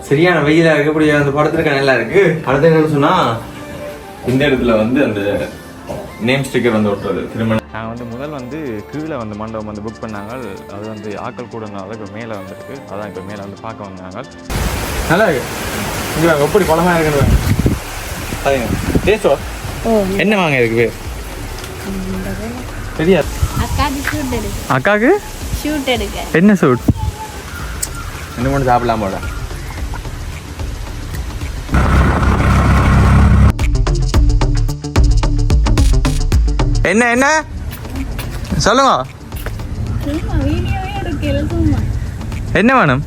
சரியான வெயிலா இருக்கக்கூடிய அந்த படத்துல நல்லா இருக்கு. அடுத்து என்னன்னு சொன்னா இந்த இடத்துல வந்து அந்த நேம் ஸ்டிக்கர் வந்து ஒட்டுறது திருமணம். நாங்கள் வந்து முதல் வந்து கீழே வந்து மண்டபம் வந்து புக் பண்ணாங்க. அது வந்து ஆக்கள் கூடனால இப்போ மேலே வந்துருக்கு. அதான் இப்போ மேலே வந்து பார்க்க வந்தாங்க. நல்லா இருக்கு. இங்கே எப்படி பழமாக இருக்குன்னு சரிங்க டேஸ்டோ என்ன வாங்க இருக்கு பேர் தெரியாது. அக்காவுக்கு ஷூட் எடுக்க என்ன ஷூட் என்ன மட்டும் சாப்பிடலாம் போட. என்ன என்ன சொல்லுங்க என்ன வேணும்?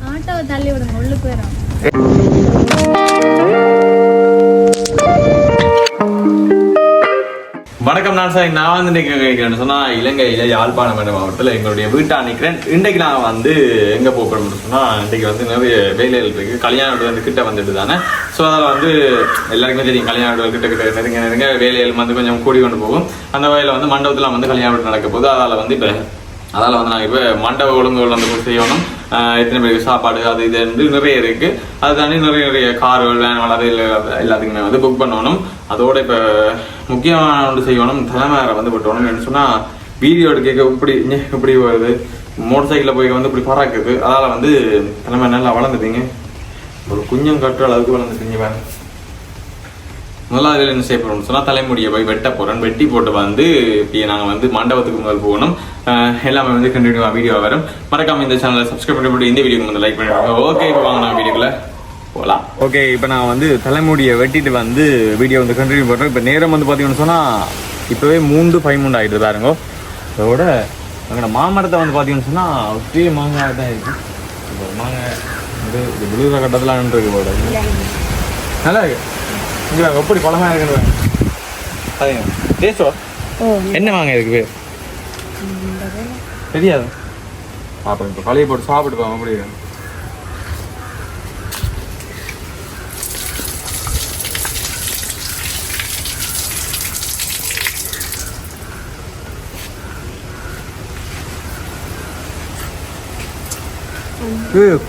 வணக்கம். நான் சார் நான் வந்து நினைக்கிறேன் சொன்னா இலங்கையில யாழ்ப்பாணம் என்ற மாவட்டத்தில் எங்களுடைய வீட்டா நிற்கிறேன். இன்றைக்கு நான் வந்து எங்க போகிறோம்னு சொன்னா இன்றைக்கு வந்து நிறைய வேலைகள் இருக்கு. கல்யாண வீடு வந்து கிட்ட வந்துட்டு தானே. ஸோ அதில் வந்து எல்லாருக்குமே தெரியும் கல்யாண வீடு கிட்ட நெருங்க வேலைகள் வந்து கொஞ்சம் கூடி கொண்டு போகும். அந்த வகையில் வந்து மண்டபத்தில் வந்து கல்யாண வீடு நடக்க போகுது. அதால் வந்து இப்போ நாங்கள் இப்போ மண்டப ஒழுங்குகள் வந்து செய்யணும். எத்தனை பேருக்கு சாப்பாடு அது இது வந்து நிறைய இருக்கு. அது தாண்டி நிறைய கார்கள் வேன்கள் அது எல்லாத்துக்குமே வந்து புக் பண்ணணும். அதோட இப்போ முக்கியமான ஒன்று செய்யணும். தலைமையாரை வந்து விட்டணும். என்ன சொன்னால் வீடியோ எடுக்க இப்படி வருது. மோட்டர் சைக்கிளில் போய் வந்து இப்படி பறக்குது. அதால் வந்து தலைமை நல்லா வளர்ந்துட்டீங்க. ஒரு குஞ்சம் கட்டுற அளவுக்கு வளர்ந்துட்டீங்க பாருங்க. முதலாவது என்ன செய்ய போகிறோம்னு சொன்னால் தலைமுடியை போய் வெட்ட போகிறோம். வெட்டி போட்டு வந்து இப்போ நாங்கள் வந்து மண்டபத்துக்கு முதல் போகணும். எல்லாமே வந்து கண்டினியூவாக வீடியோ வரும். மறக்காம இந்த சேனலை சப்ஸ்கிரைப் பண்ணி இந்த வீடியோக்கு வந்து லைக் பண்ணிடுவாங்க. ஓகே, இப்போ வாங்க நான் வீடியோக்குள்ள போகலாம். ஓகே, இப்போ நான் வந்து தலைமுடியை வெட்டிட்டு வந்து வீடியோ வந்து கண்டினியூ பண்ணுறேன். இப்போ நேரம் வந்து பார்த்தீங்கன்னு சொன்னால் இப்போவே 3:13 ஆகிடுது பாருங்க. அதோட எங்களோட மாமரத்தை வந்து பார்த்தீங்கன்னு சொன்னால் ஒரே மாங்காய் தான் இருக்குது. இப்போ மாங்காய் வந்து விழுகிற கட்டத்தில் இருக்கு போட நல்லா இருக்கு. இங்கே எப்படி பழமாக இருக்குன்னு சரிங்க டேஸ்டோ என்ன வாங்க இருக்கு பேர் தெரியாது. பார்ப்போம். இப்போ கலையை போட்டு சாப்பிட்டு போவோம். அப்படி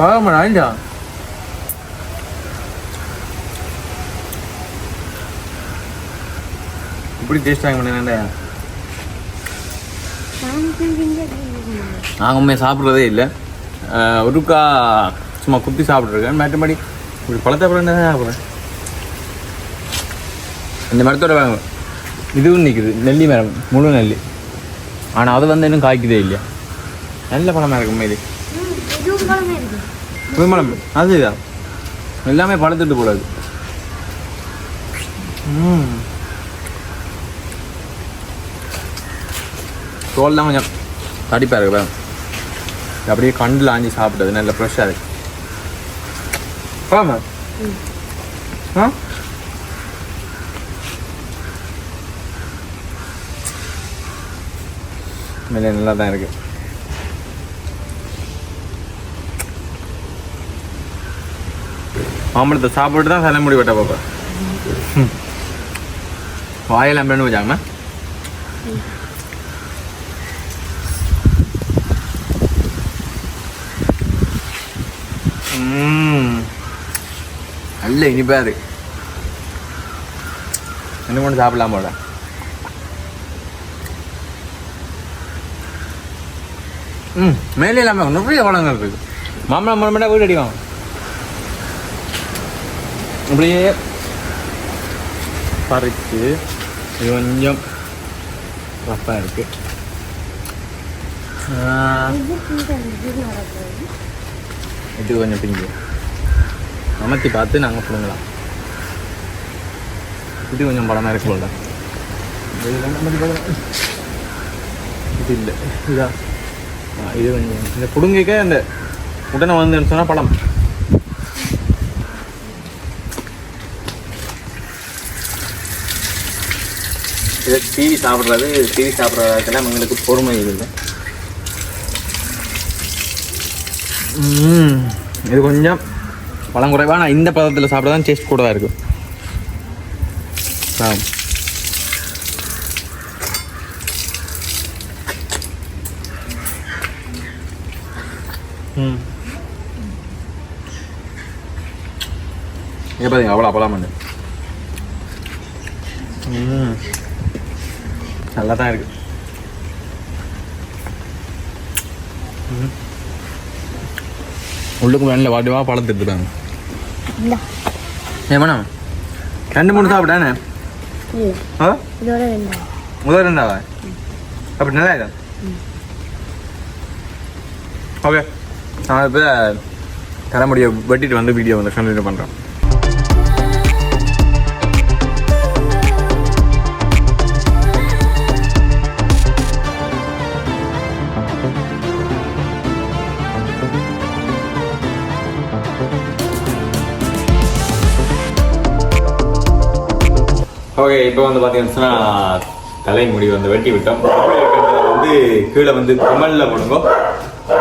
பழம் ஆயிட்டா இப்படி டேஸ்ட் வாங்க பண்ணேன்டா. நாங்கள் உண்மையை சாப்பிட்றதே இல்லை. ஒருக்கா சும்மா குத்தி சாப்பிட்ருக்கேன். மற்றபடி இப்படி பழத்தை பழம் தான் சாப்பிட்றேன். இந்த மரத்தோட இதுவும் நிற்குது நெல்லி மரம், முழு நெல்லி. ஆனால் அது வந்து இன்னும் காய்க்குதே இல்லையா. நல்ல பழமாக இருக்கும் உண்மையிலே. புதுமலம் அதுதான் எல்லாமே பழத்துட்டு போடாது. தோல் தான் கொஞ்சம் தடிப்பாக இருக்கு. அப்படியே கண்டில் ஆஞ்சி சாப்பிட்டது நல்ல ஃப்ரெஷ்ஷாக இருக்கு. ஆமாம் மேலே நல்லா தான் இருக்கு. மாம்பழத்தை சாப்பிட்டு தான் தலைமுடி வெட்ட பார்ப்பேன். வாயெல்லாம் பண்ணு வச்சாங்கண்ணா. நல்ல இனிப்பா இருக்கு. என்ன கொண்டு சாப்பிடலாம் போல. மேலே இல்லாமல் நிறைய பழங்கள் இருக்கு. மாம்பழம் மரம் வீடு அடிவாங்க. அப்படியே பறிச்சு இது கொஞ்சம் ரஃப்பாக இருக்கு. இது கொஞ்சம் பிஞ்சு அமர்த்தி பார்த்து நாங்கள் பிடுங்கலாம். இது கொஞ்சம் பழமாக இருக்கு போல. இது இல்லை இதா இது கொஞ்சம் இந்த பிடுங்கிக்க இந்த உடனே வந்து சொன்னால் பழம். இதை டிவி சாப்பிட்றதுக்கெல்லாம் எங்களுக்கு பொறுமை இல்லை. இது கொஞ்சம் பழம் குறைவா. நான் இந்த பதத்தில் சாப்பிட தான் டேஸ்ட் கூட இருக்கும். இங்கே பாருங்க அவ்வளோ அப்பலாம் பண்ணு நல்லா தான் இருக்கு. உள்ளுக்கு வேணில் வாட்டிவா பழம் எடுத்துட்டாங்க. ஏமாண்ணா 2-3 சாப்பிட்டானே முதல் 2ஆவா அப்படி நல்லா இருக்கா? ஓகே நான் இப்போ தலைமுடியை வெட்டிட்டு வந்து வீடியோ வந்து கண்டினியூ பண்ணுறேன். ஓகே இப்போ வந்து பார்த்தீங்கன்னா தலைமுடி வந்து வெட்டி விட்டோம். வந்து கீழே வந்து குமலில் போடுங்கோ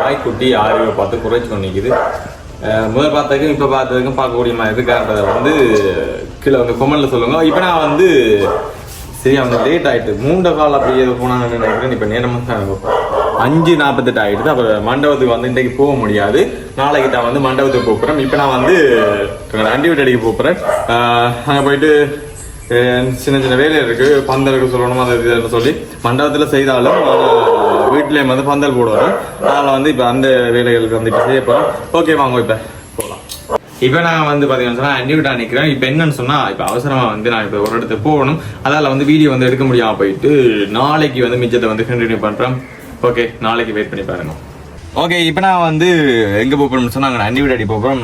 நாய்க்குட்டி ஆரியை பார்த்து குறைச்சி பண்ணிக்குது. முதல் பார்த்ததுக்கும் இப்போ பார்த்ததுக்கும் பார்க்கக்கூடிய மாதிரி இருக்கான்றதை வந்து கீழே வந்து குமலில் சொல்லுங்க. இப்போ நான் வந்து சரியா வந்து லேட் ஆகிட்டு 3 கால் அப்படி ஏதோ போனாங்கன்னு நினைக்கிறேன். இப்போ நேரமாக 5:48 ஆகிடுது. அப்புறம் மண்டபத்துக்கு வந்து இன்றைக்கு போக முடியாது. நாளைக்கு தான் வந்து மண்டபத்துக்கு போகிறேன். இப்போ நான் வந்து ஆண்டிவிட் அடிக்க போகிறேன். அங்கே போயிட்டு சின்ன சின்ன வேலை இருக்கு, பந்தலுக்கு சொல்லணும் அதை சொல்லி மண்டபத்தில் செய்தாலும் வீட்டிலேயும் வந்து பந்தல் போடுவாங்க. அதனால் வந்து இப்போ அந்த வேலைகளுக்கு வந்து இப்போ செய்ய போகிறோம். ஓகே வாங்க இப்போ போகலாம். இப்போ நான் வந்து பார்த்தீங்கன்னா சொன்னால் ஆண்டிவிட்டா நிற்கிறேன். இப்போ என்னன்னு சொன்னால் இப்போ அவசரமாக வந்து நான் இப்போ ஒரு இடத்துக்கு போகணும். அதால் வந்து வீடியோ வந்து எடுக்க முடியாமல் போயிட்டு நாளைக்கு வந்து மிச்சத்தை வந்து கண்டினியூ பண்ணுறேன். ஓகே நாளைக்கு வெயிட் பண்ணி பாருங்க. ஓகே இப்போ நான் வந்து எங்கே போகிறோம்னு சொன்னால் அங்கே ஆண்டிவிட் அடி போகிறோம்.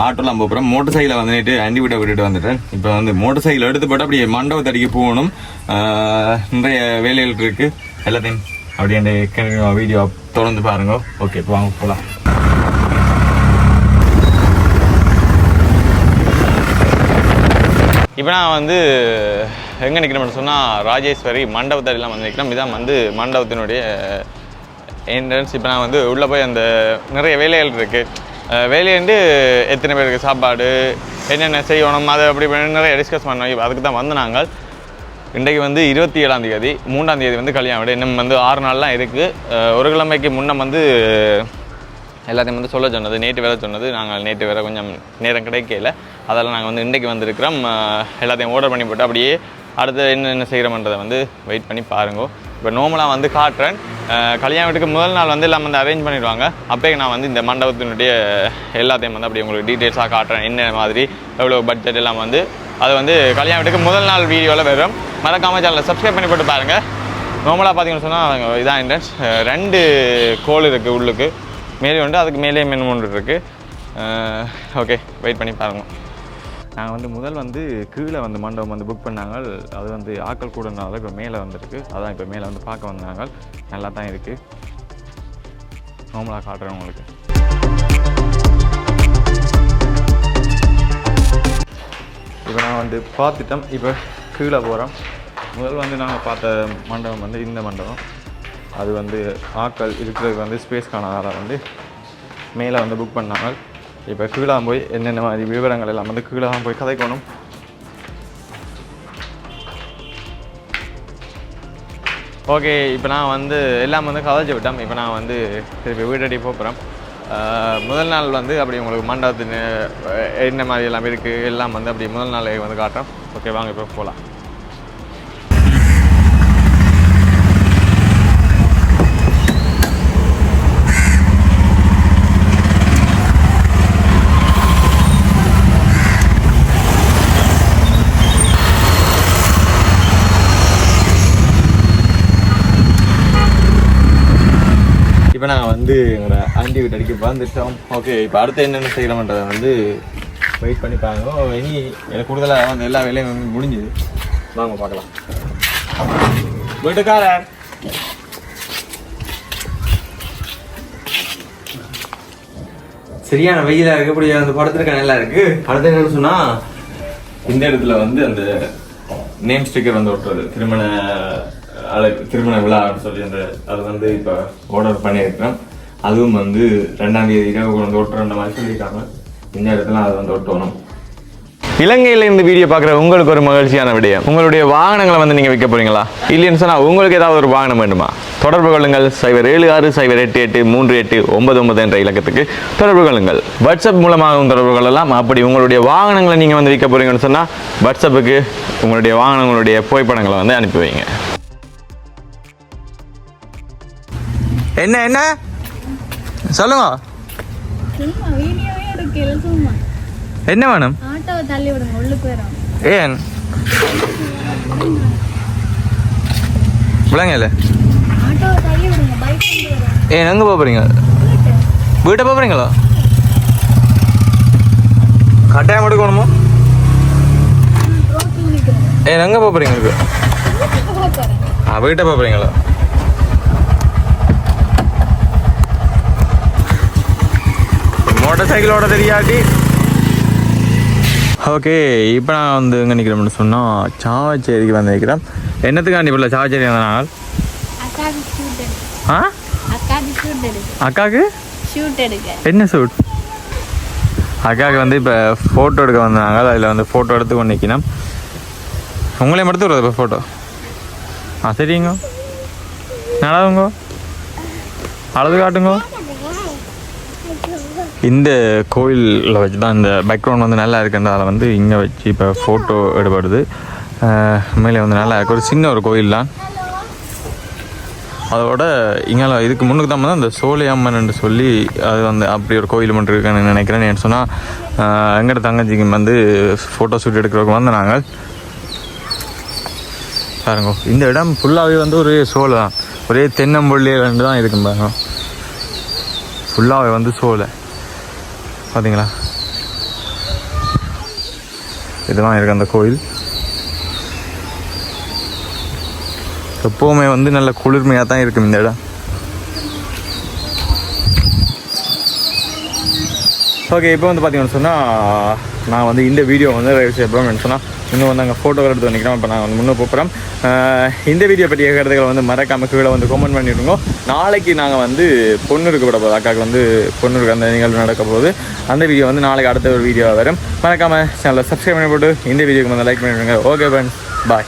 ஆட்டோலாம் போகிறோம். மோட்டர் சைக்கிளை வந்துட்டு ஆண்டிவிட்டை விட்டுட்டு வந்துட்டேன். இப்போ வந்து மோட்டர் சைக்கிள் எடுத்து போட்டு அப்படியே மண்டபத்தடிக்கு போகணும். நிறைய வேலைகள் இருக்குது. எல்லாத்தையும் அப்படியே அந்த வீடியோ தொடர்ந்து பாருங்க. ஓகே இப்போ வாங்க போகலாம். இப்போ நான் வந்து எங்கே நிற்கிறோம்னு சொன்னால் ராஜேஸ்வரி மண்டபத்தடிலாம் வந்து நிற்கிறோம். இதான் வந்து மண்டபத்தினுடைய என்ட்ரன்ஸ். இப்போ நான் வந்து உள்ளே போய் அந்த நிறைய வேலைகள் இருக்குது. வேலையிலேருந்து எத்தனை பேருக்கு சாப்பாடு என்னென்ன செய்யணும் அதை அப்படி நிறைய டிஸ்கஸ் பண்ணோம். அதுக்கு தான் வந்து நாங்கள் இன்றைக்கு வந்து 27ஆம் தேதி 3ஆம் தேதி வந்து கல்யாணம் விட இன்னும் வந்து 6 நாள்லாம் இருக்குது. ஒரு கிழமைக்கு முன்னே வந்து எல்லாத்தையும் வந்து சொல்ல சொன்னது, நேற்று வேறு சொன்னது. நாங்கள் நேற்று வேறு கொஞ்சம் நேரம் கிடைக்கல. அதெல்லாம் நாங்கள் வந்து இன்றைக்கு வந்துருக்கிறோம். எல்லாத்தையும் ஆர்டர் பண்ணி போட்டு அப்படியே அடுத்து என்னென்ன செய்கிறோம்ன்றதை வந்து வெயிட் பண்ணி பாருங்க. இப்போ நார்மலாக வந்து காட்டுறேன். கல்யாண வீட்டுக்கு முதல் நாள் வந்து எல்லாம் வந்து அரேஞ்ச் பண்ணிடுவாங்க. அப்போயே நான் வந்து இந்த மண்டபத்தினுடைய எல்லாத்தையும் வந்து அப்படியே உங்களுக்கு டீட்டெயில்ஸாக காட்டுறேன். என்ன மாதிரி எவ்வளோ பட்ஜெட் எல்லாம் வந்து அது வந்து கல்யாண வீட்டுக்கு முதல் நாள் வீடியோவில் வரும். மறக்காம சேனலில் சப்ஸ்கிரைப் பண்ணி போட்டு பாருங்கள். நார்மலாக பார்த்தீங்கன்னு சொன்னால் இதான் என்ட்ரன்ஸ். 2 கோல் இருக்குது உள்ளுக்கு, மேலே உண்டு, அதுக்கு மேலே மெனு ஒன்று இருக்குது. ஓகே வெயிட் பண்ணி பாருங்கள். நாங்கள் வந்து முதல் வந்து கீழே வந்து மண்டபம் வந்து புக் பண்ணாங்க. அது வந்து ஆக்கள் கூடனால இப்போ மேலே வந்துருக்கு. அதான் இப்போ மேலே வந்து பார்க்க வந்தாங்க. நல்லா தான் இருக்குது. நார்மலாக காட்டுறேன் உங்களுக்கு. இப்போ நான் வந்து பார்த்துட்டோம். இப்போ கீழே போகிறோம். முதல் வந்து நாங்கள் பார்த்த மண்டபம் வந்து இந்த மண்டபம். அது வந்து ஆக்கள் இருக்கிறதுக்கு வந்து ஸ்பேஸ் காணாதால வந்து மேலே வந்து புக் பண்ணாங்க. இப்போ கீழே போய் என்னென்ன மாதிரி விவரங்கள் எல்லாம் வந்து கீழே தான் போய் கதைக்கணும். ஓகே இப்போ நான் வந்து எல்லாம் வந்து கதைச்சி விட்டோம். இப்போ நான் வந்து திருப்பி வீட்டடி போகிறேன். முதல் நாள் வந்து அப்படி உங்களுக்கு மண்டபத்தின் என்ன மாதிரி எல்லாம் இருக்குது எல்லாம் வந்து அப்படி முதல் நாள் வந்து காட்டுறோம். ஓகே வாங்க இப்போ போகலாம். இப்போ நான் வந்து எங்களோட ஆண்டி வீட்டு அடிக்க வந்துட்டோம். ஓகே இப்போ அடுத்து என்னென்ன செய்கிறோம்ன்றதை வந்து வெயிட் பண்ணி பாருங்க. இனி எனக்கு கூடுதலாக வந்து எல்லா வேலையும் வந்து முடிஞ்சுது. வாங்க பார்க்கலாம். வீட்டுக்காரர் சரியான வெயிலாக இருக்குது. இப்படி அந்த படத்துக்கு நல்லா இருக்குது. அடுத்து என்னன்னு சொன்னால் இந்த இடத்துல வந்து அந்த நேம் ஸ்டிக்கர் வந்து ஒட்டுறது திருமண விழா அப்படின்னு சொல்லி அந்த அது வந்து இப்போ ஆர்டர் பண்ணியிருக்கிறேன். அதுவும் வந்து 2ஆம் தேதி இரவு வந்து ஒட்டுற மாதிரி சொல்லியிருக்காங்க. இந்த இடத்துல அது வந்து ஒட்டணும். இலங்கையில் இந்த வீடியோ பார்க்குற உங்களுக்கு ஒரு மகிழ்ச்சியான விடயம், உங்களுடைய வாகனங்களை வந்து நீங்கள் விற்க போகிறீங்களா? இல்லைன்னு சொன்னால் உங்களுக்கு ஏதாவது ஒரு வாகனம் வேண்டுமா? தொடர்பு கொள்ளுங்கள் 0760083899 என்ற இலக்கத்துக்கு தொடர்பு கொள்ளுங்கள். வாட்ஸ்அப் மூலமாகவும் தொடர்பு கொள்ளலாம். அப்படி உங்களுடைய வாகனங்களை நீங்கள் வந்து விற்க போகிறீங்கன்னு சொன்னால் வாட்ஸ்அப்புக்கு உங்களுடைய வாகனங்களுடைய புகைப்படங்களை வந்து அனுப்பி வைங்க. என்ன சொல்லுங்க, என்ன வேணும்? ஏன் விளங்கல? ஏன் எங்க போறீங்க? வீட்டை போறீங்களா? கட்டாயம் எடுக்கணுமோ? ஏன் எங்க போறீங்க? வீட்டை போறீங்களா? மோட்டார் சைக்கிளோட தெரியாட்டி. ஓகே, இப்போ நான் வந்து எங்கே நிற்கிறோம்னு சொன்னால் சாவச்சேரிக்கு வந்து நிற்கிறேன். என்னத்துக்காண்டி இப்போ சாவச்சேரி வந்த நாள்? அக்காவுக்கு என்ன ஷூட்? அக்காவுக்கு வந்து இப்போ ஃபோட்டோ எடுக்க வந்தாங்க. அதில் வந்து ஃபோட்டோ எடுத்து கொண்டு நிற்கணும். உங்களையும் எடுத்து விடுறது இப்போ ஃபோட்டோ? சரிங்க, நல்லாவுங்க, அழகு காட்டுங்க. இந்த கோயிலில் வச்சு தான் இந்த பேக்ரவுண்ட் வந்து நல்லா இருக்குன்றதால வந்து இங்கே வச்சு இப்போ ஃபோட்டோ எடுபடுது. மேலே வந்து நல்லா இருக்கு. ஒரு சின்ன ஒரு கோயில் தான். அதோட இங்கே இதுக்கு முன்னுக்கு தான் வந்து அந்த சோலையம்மன் சொல்லி அது வந்து அப்படி ஒரு கோயில் மட்டும் இருக்குன்னு நினைக்கிறேன். ஏன்னு சொன்னால் எங்கள்கிட்ட தங்கச்சிக்கு வந்து ஃபோட்டோ ஷூட் எடுக்கிறவங்க வந்து நாங்கள் பாருங்க. இந்த இடம் ஃபுல்லாகவே வந்து ஒரே சோலை தான், ஒரே தென்னம்புள்ளியில் தான் இருக்குன்னு பாருங்க. ஃபுல்லாகவே வந்து சோலை பார்த்தீங்களா? இதுதான் இருக்கு அந்த கோயில். எப்போவுமே வந்து நல்ல குளிர்மையாக தான் இருக்கும் இந்த இடம். ஓகே, இப்போ வந்து பார்த்தீங்கன்னு சொன்னால் நான் வந்து இந்த வீடியோ வந்து செய்யப்போம்னு சொன்னால் இன்னும் வந்து அங்கே ஃபோட்டோக்கள் எடுத்து நிற்கிறோம். இப்போ நான் வந்து முன்னே போகிறோம். இந்த வீடியோ பற்றிய கருத்துக்களை வந்து மறக்காம கீழே வந்து கமெண்ட் பண்ணிவிடுங்க. நாளைக்கு நாங்கள் வந்து பொண்ணுருக்கு விட போகுது, அக்காவுக்கு வந்து பொண்ணுருக்கு அந்த நிகழ்வு நடக்க போகுது. அந்த வீடியோ வந்து நாளைக்கு அடுத்த ஒரு வீடியோ வரும். மறக்காமல் சேனலை சப்ஸ்கிரைப் பண்ணி போட்டு இந்த வீடியோக்கு வந்து லைக் பண்ணிவிடுங்க. ஓகே ஃப்ரெண்ட்ஸ், பாய்.